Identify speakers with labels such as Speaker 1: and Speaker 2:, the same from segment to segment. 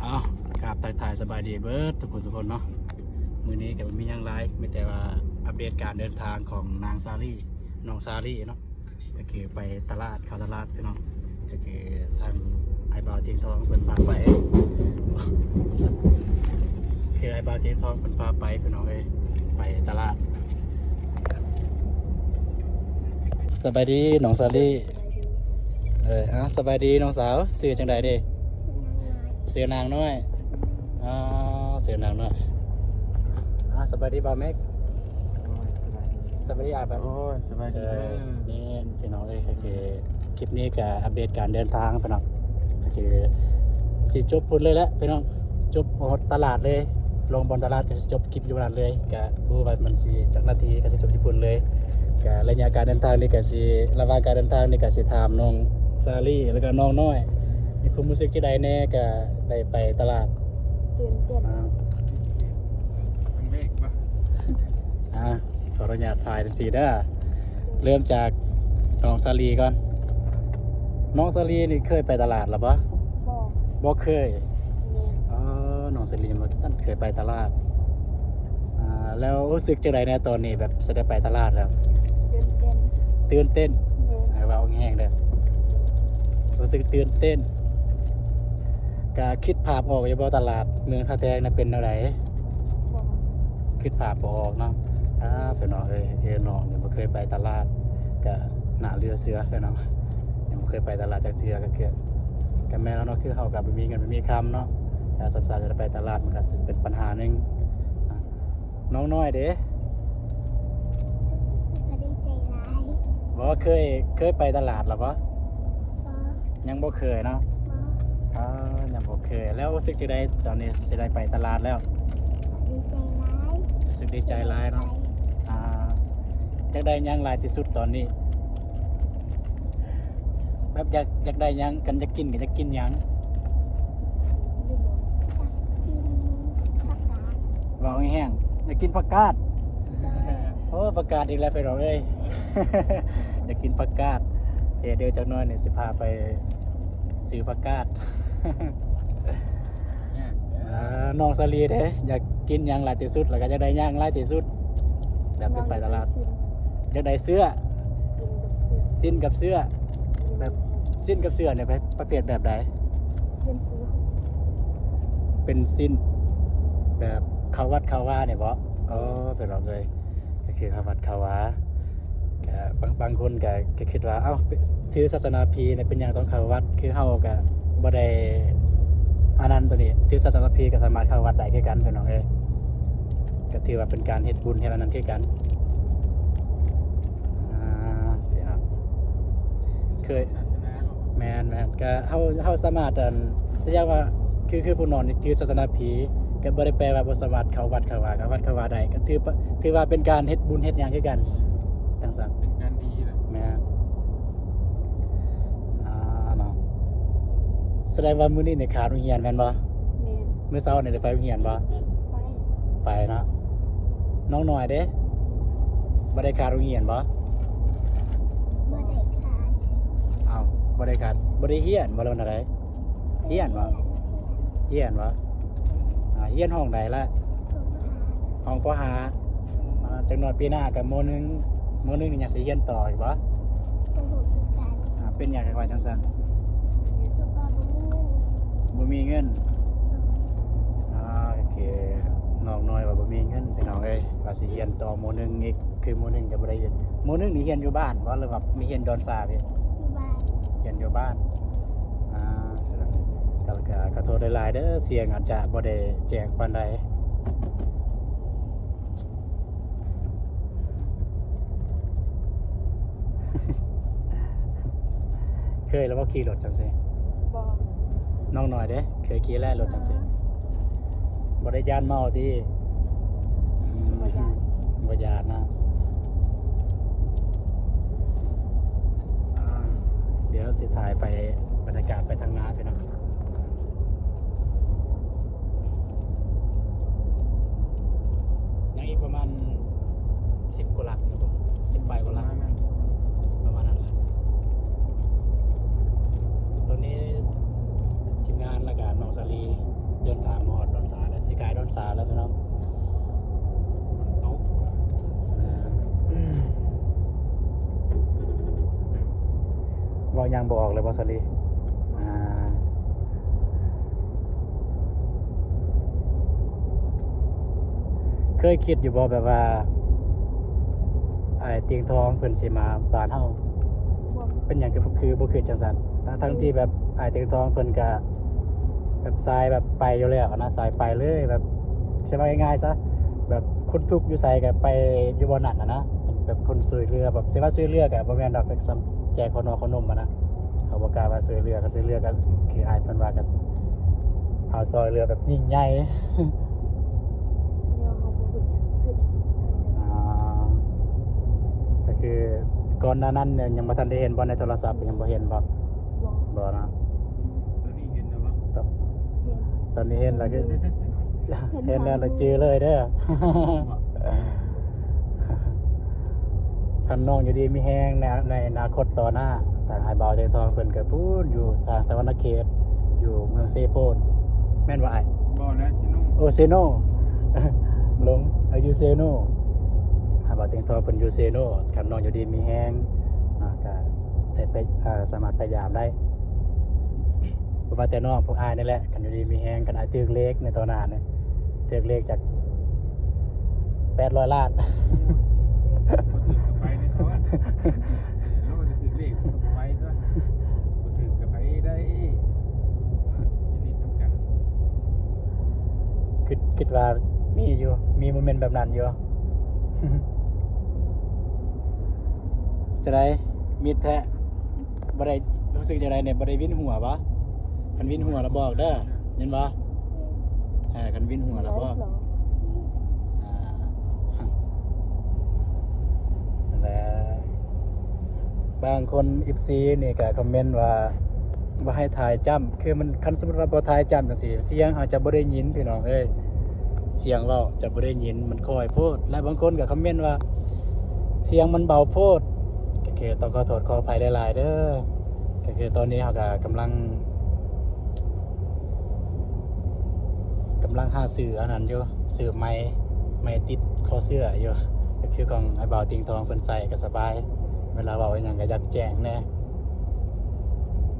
Speaker 1: เอากราบถ่ายสบายดีเบิร์ดทุกคนเนาะมื้อนี้ก็มีอย่างไรไม่แต่ว่าอัปเดตการเดินทางของนางซารี่น้องซารี่เนาะก็คือไปตลาดเข้าตลาดพี่น้องก็คือทางไอ้บ่าวเทียนทองเพิ่นพาไปคือไอ้บ่าวเทียนทองเพิ่นพาไปพี่น้องไปตลาดสบายดีน้องซารี่สบายดีน้องสาวซื้อจังใดเด้เสือนางน้อยเสือนางน้อยสบายดีบ่าวเมกสบายดีอาแบบ
Speaker 2: สบายดี
Speaker 1: นี่พี่น้องเลยคือคลิปนี้ก็อัปเดตการเดินทางพี่น้องก็คือสิจบพุ่นเลยแหละพี่น้องจบตลาดเลยลงบนตลาดก็จบคลิปอยู่นั่นเลยก็รู้ว่ามันสิจักนาทีก็สิจบญี่ปุ่นเลยก็ระยะการเดินทางนี่ก็สิระหว่างการเดินทางนี่ก็สิถามน้องซารี่แล้วก็น้องน้อยมีความรู้สึกที่ใดแน่ก็ได้ไปตลาด
Speaker 3: ตื่นเต้น
Speaker 2: เมฆปะ
Speaker 1: ขออนุญาตถ่ายสีเด้อเริ่มจากน้องซาลีก่อนน้องซาลีนี่เคยไปตลาดหรือเปล่าบ่เคยน้องซาลีมาตั้งเคยไปตลาดแล้วรู้สึกจังไดในตอนนี้แบบจะได้ไปตลาดแล้วตื่นเต้นว่าแห้งเด้อรู้สึกตื่นเต้นก็คิดภาพออกอยู่บ่ตลาดเมืองท่าแตงน่ะเป็นอะไรคิดภาพบ่ออกเนาะพี่น้องน้องยังบ่เคยไปตลาดก็หน้าเรือเสือพี่น้องยังบ่เคยไปตลาดจักเทื่อก็คือก็แม่แล้วเนาะคือเฮาก็บ่มีเงินบ่มีคำเนาะถ้าสำคัญจะไปตลาดมันก็สิเป็นปัญหานึงน้องน้อยเด้
Speaker 3: ก็ดีใจร้าย
Speaker 1: บ่เคยไปตลาดหรอบ่ยังบ่เคยเนาะยังบ่เคยแล้วรู้สึกจังได๋ตอนนี้สิได้ไปตลาดแล้ว
Speaker 3: ดีใจร้าย
Speaker 1: รู้สึกดีใจหลายเนาะจักได้ยังหลายที่สุดตอนนี้แบบอยากได้ยังกันจะกินก็จะกินยังว่าแห้งอยากกินผักกาดโอ้ผักกาดอีกแล้วไปหรอเลยอยากกินผักกาดเดี๋ยวจักหน่อยเนี่ยสิพาไปซื้อผักกาดน้องซาลีเด้อยากกินยังหลายที่สุดแล้วก็จะได้ยังหลายที่สุดแบบเป็นไปตลาดอยากได้เสื้อสิ้นกับเสื้อแบบสิ้นกับเสื้อเนี่ยประเภทแบบใดเป็นสิ้นแบบเขาวัดเขาว่าเนี่ยบ่เป็นแบบเลยก็คือเขาวัดเขาว่าบางคนก็คิดว่าถือศาสนาพีเนี่ยเป็นอย่างต้องเข้าวัดคือเฮาก็บ่ได้อันนั้นตัวนี้ถือศาสนาพีก็สามารถเข้าวัดได้คือกันพี่น้องก็ถือว่าเป็นการเฮ็ดบุญเฮ็ดอันนั้นคือกันเคยแม่นก็เฮาสามารถเรียกว่าคือผู้นอนนี่ถือศาสนาพีก็บ่ได้แปลว่าบ่สามารถเข้าวัดเข้าวาได้ก็ถือว่าเป็นการเฮ็ดบุญเฮ็ดหยังคือกันจังซั่น
Speaker 2: เป็นการดีแหละ
Speaker 1: แม่เนาะแสดงว่ามื้อนี้เนี่ยขาดโรงเรียนแม่นบ่มื้อเช้าเนี่ยได้ไปโรงเรียนบ่ไปเนาะน้องน้อยเด้บ่ได้ขาดโรงเรียนบ่บ่ได้ขาดบ่ได้เรียนบ่แล้วนั่นได้เรียนบ่เรียนห้องใดล่ะห้องป.ห้าจักหน่อยปีหน้าก็ม.1นี่อยากสิเรียนต่ออีกบ่เป็นหยังว่าจังซั่นบ่มีเงินโอเคน้องน้อยว่าบ่มีเงินพี่น้องว่าสิเรียนต่อม.1อีกคือม.1ก็บ่ได้เรียนม.1นี่เรียนอยู่บ้านบ่หรือว่ามีเรียนดอนซาพี่เรียนอยู่บ้านก็ขอโทษหลายๆเด้อเสียงอาจจะบ่ได้แจ้งปานใดเคยแล้วบ่ขี่รถจังซี่บ่น้องน้อยเด้เคยขี่แล้วรถจังซี่บ่ได้ย่านเมาติบ่ย่านนะเดี๋ยวสิถ่ายไปบรรยากาศไปทางนาพี่น้องยังอีกประมาณ10กว่าหลักครับผม10 ใบกว่าหลักประมาณนั้นแหละตอนนี้ทีมงานแล้วก็น้องซาลี ศาแล้วพี่น้อง
Speaker 2: ฝนตก
Speaker 1: เว่ายังบออกเลยบอสลีเคยคิดอยู่บ่แบบว่าไอ้เตียงทองเพิ่นสิมาบ้านเฮา
Speaker 3: บ่
Speaker 1: เป็นหยังก็คือบ่คือจังซั่นทั้งที่แบบไอ้เตียงทองเพิ่นก็แบบสายแบบไปอยู่แล้วนะสายไปเลยแบบใช่ว่าง่ายๆซะแบบคนทุกข์อยู่ไสก็ไปอยู่บ่นั่นนะแบบคนช่วยเหลือแบบสิว่าช่วยเหลือก็บ่แม่นดอกแบบซ้ำแจกขนมขนมนะเขาบ่กล้าว่าช่วยเหลือก็ช่วยเหลือก็คืออ้ายเพิ่นว่าก็เอาซอยเหลือแบบยิ่งใหญ่
Speaker 3: แนวเขาบ่รู้จักขึ้น
Speaker 1: ก็คือก่อนหน้านั้นเนี่ยยังบ่ทันได้เห็นบ่ในโทรศัพท์ยังบ่เห็นบ่
Speaker 3: บ่
Speaker 1: บ่นะ
Speaker 2: ตัวนี้เห็นแล้ววะ
Speaker 3: เห็น
Speaker 1: ตอนนี้เห็นแล้วคือ เห็นแล้วเราจือเลยเด้อ คันน้องอยู่ดีมีแฮงในอนาคตต่อหน้าทางไอ้บ่าวเตียงทองเพิ่นก็พูดอยู่ทางสวรรณเขตอยู่เมืองเซโปนแม่นว่าไอ้
Speaker 2: บ่แล้วสินุ่ง
Speaker 1: โอเซโน ลงอายุเซโนไอ้บ่าวเตียงทองเพิ่นอยู่เซโนคันน้องอยู่ดีมีแฮงก็ได้ไปสามารถพยายามได้เพราะว่าแต่น้องพวกอ้ายนี่แหละคันอยู่ดีมีแฮงกันอ้ายตึกเลขในตอนนั้นเนี่ยตึกเลขจาก800 ล้าน
Speaker 2: บ่ถือกลับไปในท้อนเราก็จะถือเลขกลับไปด้วยบ่ถือกลับไปได้ยินดีทำกัน
Speaker 1: คิดว่ามีอยู่มีโมเมนต์แบบนั้นอยู่ จะได้มิดแท้บ่ได้รู้สึกจะได้เนี่ยบ่ได้วินหัวปะคันวินหัวแล้วบอกเด้อเห็นปะคันวินหัวแล้วบอกนั่นแหละบางคนFCนี่ก็คอมเมนต์ว่าให้ถ่ายจ้ำคือมันคันสมมุติว่าบ่ถ่ายจ้ำจังซี่เสียงอาจจะบ่ได้ยินพี่น้องเอ้ยเสียงเว้าจะบ่ได้ยินมันค่อยโพดและบางคนก็คอมเมนต์ว่าเสียงมันเบาโพดก็คือต้องขอโทษขออภัยหลายๆเด้อก็คือตอนนี้เฮาก็กำลังหาสื่ออันนั้นอยู่สื่อไม้ติดคอเสื้ออยู่ก็คือของไอ้บ่าวติงทองเพิ่นใส่ก็สบายเวลาเว้าอิหยังก็อยากแจ้งแน่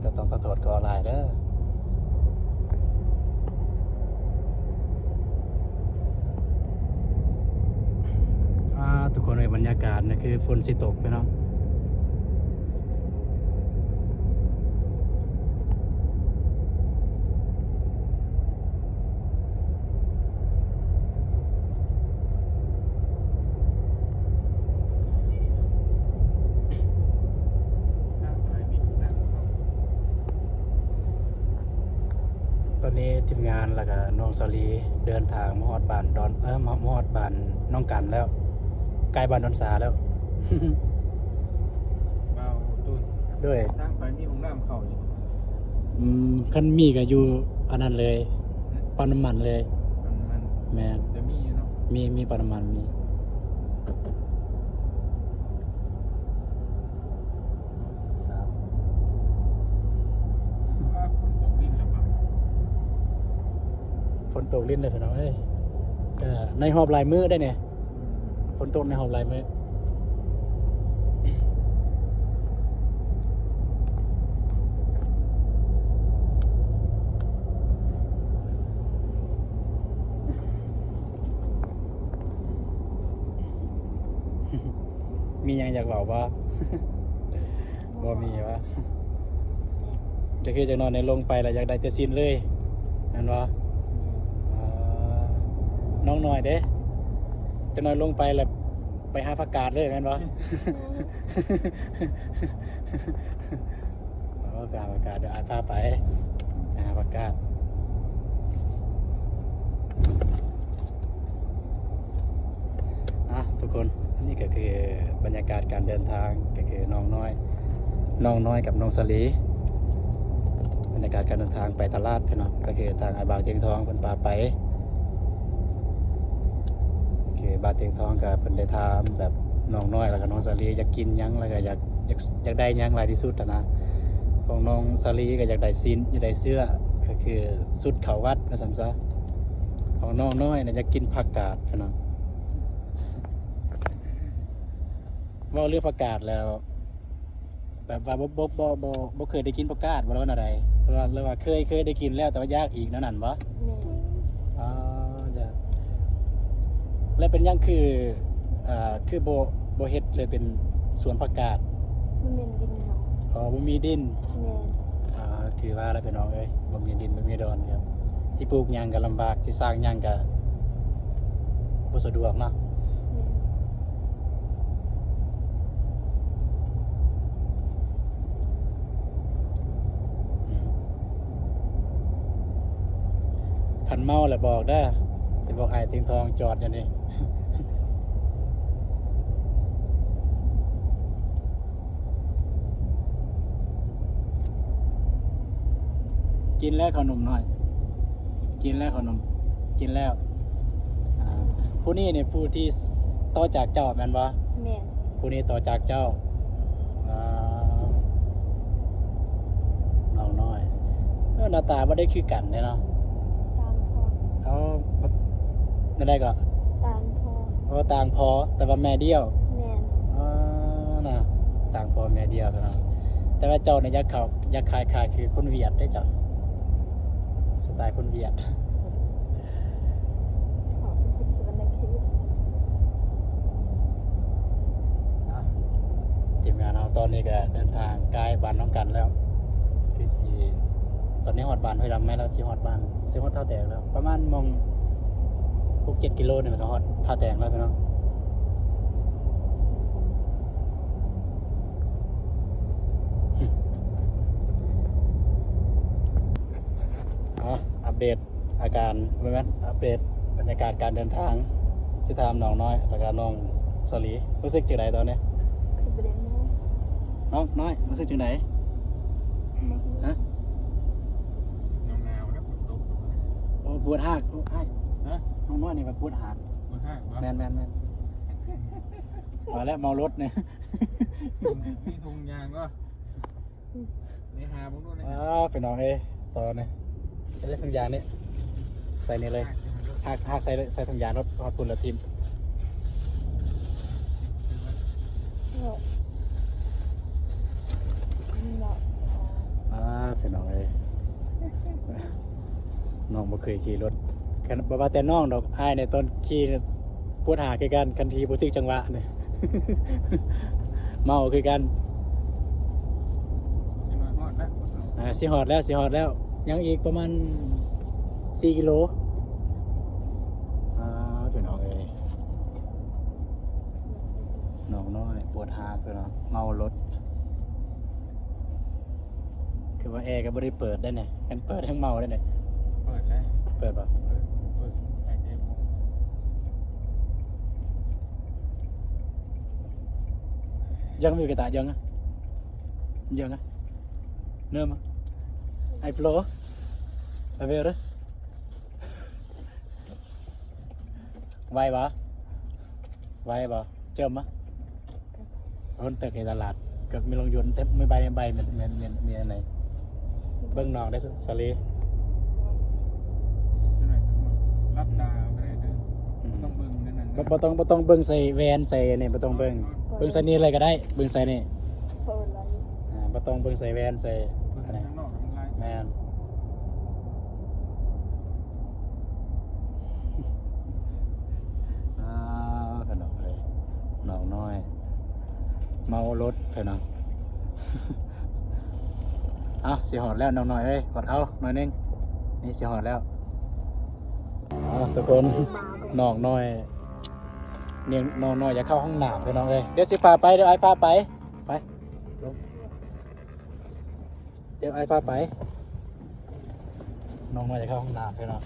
Speaker 1: ก็ต้องขอโทษขออภัยเด้อทุกคนในบรรยากาศนะคือฝนสิตกพี่น้องตอนนี้ทีมงานแล้วก็น้องสลีเดินทางมาฮอดบ้านมาฮอดบ้านน้องกันแล้วใกล้บ้านดอนสาแล้ว
Speaker 2: เบาตุน
Speaker 1: ด้วย
Speaker 2: ทางไปมีห้องน้ำเข้าอยู่
Speaker 1: คันมีก็อยู่อันนั้นเลยปั๊มน้ำมันเลย
Speaker 2: มัน
Speaker 1: แม่น
Speaker 2: จะมีอยู่เนาะ
Speaker 1: มีปั๊มน้ำมันมีสาม
Speaker 2: ว่าฝนตกดินแล้วบ่
Speaker 1: ฝนตกลิ้นเลยพี่น้องเอ้ยก็ในหอบลายมือได้เนี่ยฝนตกในหอบลายมือ มียังอยากบอกว่า บ่มีวะจะคือจะนอนในลงไปแล้วอยากได้แต่สิ้นเลยนั่นวะน้องหน่อยเด้จะนอนลงไปแล้วไปหาผักกาดเลยแม่นวะ ไปหาผักกาดเดี๋ยวอาพาไปหาผักกาดทุกคนนี่ก็คือบรรยากาศการเดินทางก็คือน้องน้อยกับน้องสลีบรรยากาศการเดินทางไปตลาดพี่น้องก็คือทางไอ้บ่าวเตียงทองเพิ่นพาไปคือบ่าวเตียงทองก็เพิ่นได้ถามแบบน้องน้อยแล้วก็น้องสลีอยากกินหยังแล้วก็อยากได้หยังหลายที่สุดนะของน้องสลีก็อยากได้ซินอยากได้เสื้อก็คือสุดเขาวัดว่าซั่นซะ ของน้องน้อยเนี่ยจะกินผักกาดพี่น้องเว่าเรื่องผักกาดแล้ว แบบว่าบ่เคยได้กินผักกาดบ่แล้วอะไรเพราะว่าเลยว่าเคยได้กินแล้วแต่ว่ายากอีกนั่นบ่
Speaker 3: แม่
Speaker 1: อ๋อจ้ะแล้วเป็นหยังคือคือบ่เฮ็ดเลยเป็นสวนผักกาด
Speaker 3: มันเป็นดินเนาะ
Speaker 1: อ๋อบ่มีดิน
Speaker 3: แม่
Speaker 1: คือว่าแล้วพี่น้องเอ้ยบ่มีดินบ่มีดอนครับสิปลูกหยังก็ลำบากสิสร้างหยังก็บ่สะดวกเนาะ
Speaker 3: แม่
Speaker 1: คันเมาแล้วบอกเด้อสิบอกอ้ายติงทองจอดอยู่นี่ กินแล้วขนมหน่อย กินแล้วขนม กินแล้วผู้นี้เนี่ยผู้ที่ต่อจากเจ้าแม่นบ่
Speaker 3: แม่
Speaker 1: ผู้นี้ต่อจากเจ้าน้องน้อยหน้าตาบ่ได้คือกันเนาะ
Speaker 3: ตามพอ
Speaker 1: เขานั่นได้ก็
Speaker 3: ตามพอ
Speaker 1: เขาต่างพอแต่ว่าแม่เดียว
Speaker 3: แม่
Speaker 1: น่ะต่างพอแม่เดียวเนาะแต่ว่าเจ้าเนี่ยอยากขายคือคนเวียดได้เจ้าสไตล์คนเวียด
Speaker 3: ขอเป็นคนสวรรค์คิด
Speaker 1: ทีมงานเราตอนนี้ก็เดินทางใกล้บ้านน้องกันแล้วคือสิตอนนี้ฮอดบ้านห้วยดำแม่แล้วสิฮอดบ้านสิฮอดท่าแตกแล้ว ประมาณมอง6-7 กิโลนี่มันก็ฮอดท่าแตกแล้วพี่น้องอัปเดตอาการไว้ไหมอัปเดตบรรยากาศการเดินทางสิถามน้องน้อยแล้วก็น้องสลีรู้สึกจังไดตอนนี้
Speaker 3: คือประเด็นนี้
Speaker 1: น้องน้อยรู้สึกจังไดฮะ
Speaker 2: หนาวๆนะฝนตก
Speaker 1: โอ้ปวดหักโอ้ไอ้ฮะน้องน้อยนี่มันปวดหัก
Speaker 2: มันห้างวะ
Speaker 1: แมนมาแล้วเมารถเนี่ย
Speaker 2: มีถุงยางก็ในหาพวกนู้นเลย
Speaker 1: เป็นน้องเอ้ยตอนนี้ใส่ถุงยางนี่ใส่นี่เลยหักใส่เลยใส่ถุงยางรถฮอดปุ่นละทีม
Speaker 3: เนาะเนาะ
Speaker 1: เป็นน้องเอ้ยน้องบ่เคยขี่รถแค่บ่ว่าแต่น้องดอกอ้ายในตอนขี่ปวดหักคือกันคันทีบ่ถึกจังหวะเนี่ย เมาคือกัน
Speaker 2: จะนอนหอดแล้ว
Speaker 1: สิฮอดแล้วยังอีกประมาณ4 กิโลเป็นน้องเอ้ยน้องน้อยปวดหักเป็นน้องเมารถคือว่าแอร์ก็บ่ได้เปิดได้เนี่ยกันเปิดทั้งเมาได้เนี่ย
Speaker 2: เปิดแล้ว
Speaker 1: เปิดป่ะ
Speaker 2: เปิดแอร์เอ็ม
Speaker 1: ยังไม่มีกระต่ายยังอ่ะยังอ่ะเนิ่มอ่ะไอ้โปรไปเวรไวปะไวปะเจิมอ่ะคนตึกในตลาดก็มีลงยนต์เต็มไม่ใบมีอะไรเบิ้งนองได้สลี
Speaker 2: จะหน่อยทั้งหมดรับตาไม่ได้เด้อต้องเบิ่งนั่นน่ะ
Speaker 1: บ่ต้องเบิ้งใส่แวนใส่นี่บ่ต้องเบิ้งใส่นี่เลยก็ได้เบิ้งใส่นี่
Speaker 3: เปิดอะไร
Speaker 1: บ่ต้องเบิ้งใส่แวนใส่
Speaker 2: เบิ่ง
Speaker 1: อะไร
Speaker 2: ข้างนอกข้างใน
Speaker 1: แมนขนมเลยน้องน้อยเมารถเถอะน้อง สิหอดแล้วน้องน้อยเอ้ยกดเอาหน่อยนึงนี่สิหอดแล้วทุกคนน้องน้อยเนี่ยน้องน้อยอย่าเข้าห้องน้ำเลยน้องเลยเดี๋ยวสิพาไปเดี๋ยวไอ้พาไปไปลงเดี๋ยวไอ้พาไปน้องน้อยอย่าเข้าห้องน้ำเลยน้อง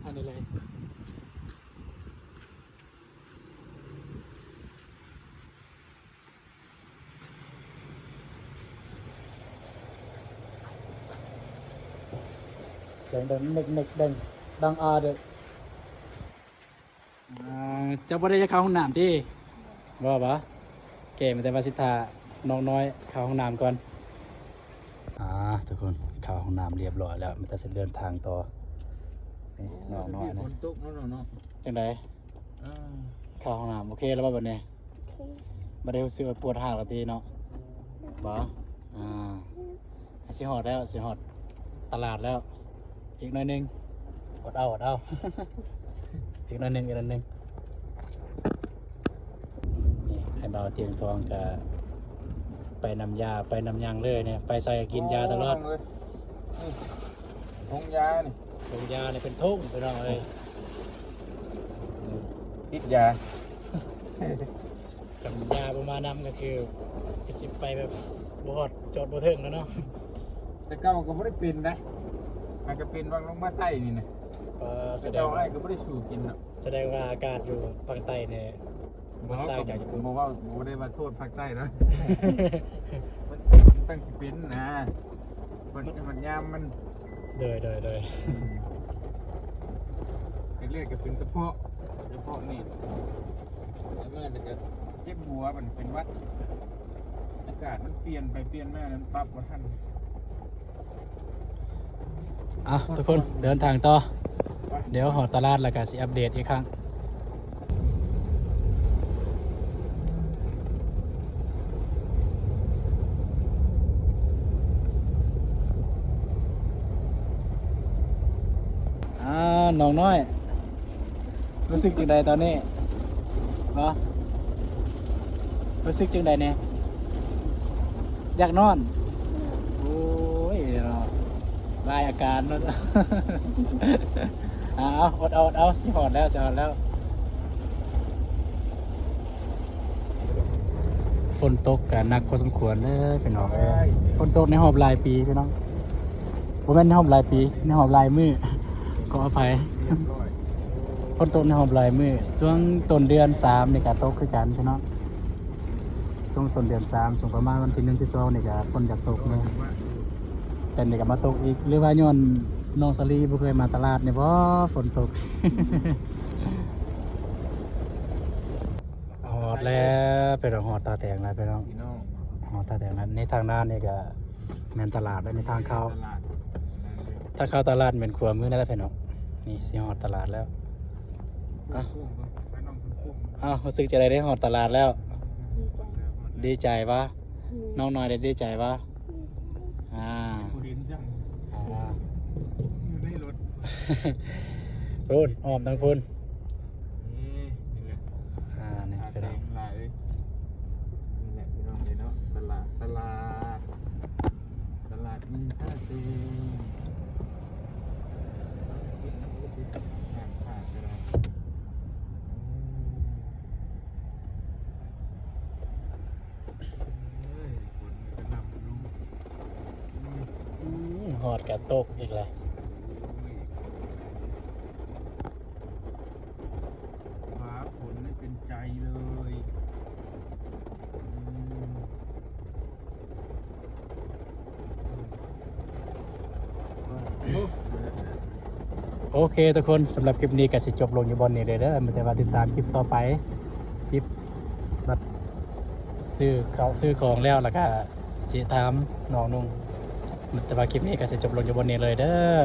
Speaker 1: อันนี้เลย ดังนึกดังอาเด้อ เจ้าบ่ได้จะเข้าห้องน้ำติบ่บ่เกมแต่ว่าสิทาน้องน้อยเข้าห้องน้ำก่อนทุกคนเข้าห้องน้ำเรียบร้อยแล้วมันจะเดินทางต่อนี่น้องน้อย
Speaker 2: ฝ
Speaker 1: นะ
Speaker 2: นตกเนาะ
Speaker 1: จังได
Speaker 2: อ่า
Speaker 1: เข้าห้องน้ำโอเคแล้วบ่บัดนี้
Speaker 3: โอเค
Speaker 1: บ่ได้รู้สึกว่าปวดหางแล้วติเนาะบ่สิฮอดแล้วสิฮอดตลาดแล้ว อีกหน่อยหนึงอดเอา อีกหน่อยหนึงนี่ให้เบาเตียงทองกับไปนำยาไปนำยังเลยเนี่ยไปใส่กินยาตลอด
Speaker 2: นี่ทงยานี่
Speaker 1: ลงยาเนี่ยเป็นทุ่งไปน้องเลย
Speaker 2: ติดยา
Speaker 1: กับยาประมาณนั้นก็คือสิไปแบบบฮอดจอดบ่ถึงแล้วเนาะ
Speaker 2: แต่เก้าก็ไม่ได้เป็นนะมันก็เป็นวางลงมาใต้นี่นะ
Speaker 1: แส
Speaker 2: แต่
Speaker 1: ด
Speaker 2: เจ้าง ไอ้
Speaker 1: ว่า
Speaker 2: ก็ไม่ได้สูบกินหรอก
Speaker 1: แสดงว่าอากาศอยู่ภาคใต้เนี่ย
Speaker 2: บอก
Speaker 1: ต่างจากญี่ปุ่น
Speaker 2: บอกว่าบ่ได้มาโทษภาคใต้นะมันตั้งสิเป็นนะมันยามมัน
Speaker 1: เลย
Speaker 2: เลือดก็เป็นกระเพาะนี่แล้วเมื่อมันจะเจ็บหัวมันเป็นหวัดอากาศมันเปลี่ยนไปเปลี่ยนมานั้นปรับว่าท่าน
Speaker 1: ทุกคนเดินทางต่อ เดี๋ยวหอตลาดแล้วก็สิอัปเดตอีกครั้งน้องน้อย รู้สึกจังใดตอนนี้รู้สึกจังใดเนี่ยอยากนอน โอ้ยเนาะลายอาการเนาะ อดเอาสิหอดแล้ว ฝนตกกันหนักพอสมควรเลยพี่น้องฝนตกในหอบหลายปีพี่น้องบ่แม่นในหอบหลายปีในหอบหลายมื้อขออภัย
Speaker 2: เรียบร้อย
Speaker 1: ฝนตกในหอบหลายมื้อช่วงต้นเดือน3นี่ก็ตกคือกันพี่น้องช่วงต้นเดือน3ช่วงประมาณวันที่1ที่2นี่ก็ฝนอยากตกเลยแต่นี่ก็มาตกอีกหรือว่าย้อนน้องสลีบ่เคยมาตลาดนี่บ่ฝนตก หอดแล้วไปหอดตาแตงแล้วไปน้อง
Speaker 2: พี่น้อง
Speaker 1: หอดตาแตงแล้วในทางหน้านี่ก็แม่นตลาดแล้วในทางเข้า
Speaker 2: ตลาด
Speaker 1: ถ้าเข้าตลาดเป็นขวามือนั่นแหละพี่น้องนี่สิหอดตลาดแล้ว
Speaker 2: พุ่งไปน้องพุ่ง
Speaker 1: รู้สึกจะได้หอดตลาดแล้ว
Speaker 3: ดีใจ
Speaker 1: ดีใจปะน้องน้อยได้ดีใจปะ
Speaker 2: ผู้ดินจังอยู่ในรถ
Speaker 1: พูนอ้อมทั้งพูน
Speaker 2: นี่แหละ
Speaker 1: นี่
Speaker 2: ตา
Speaker 1: พี่
Speaker 2: แด
Speaker 1: น้อง
Speaker 2: งลายนี่แหละพี่น้องเลยเนาะตลาดมีท่าเตงห้ามพลาดก็ได้คนก็นำลูก
Speaker 1: หอดกระตกอีกแล้ว
Speaker 2: ฟ้าฝนไม่เป็นใจเลย
Speaker 1: โอเคทุกคนสำหรับคลิปนี้ก็สิจบลงอยู่บนนี้เลยเด้อมันจะมาติดตามคลิปต่อไปคลิปบัดซื้อของแล้วก็สิถามน้องนุ่งแต่ว่าคลิปนี้ก็สิจบลงอยู่บนนี้เลยเด้อ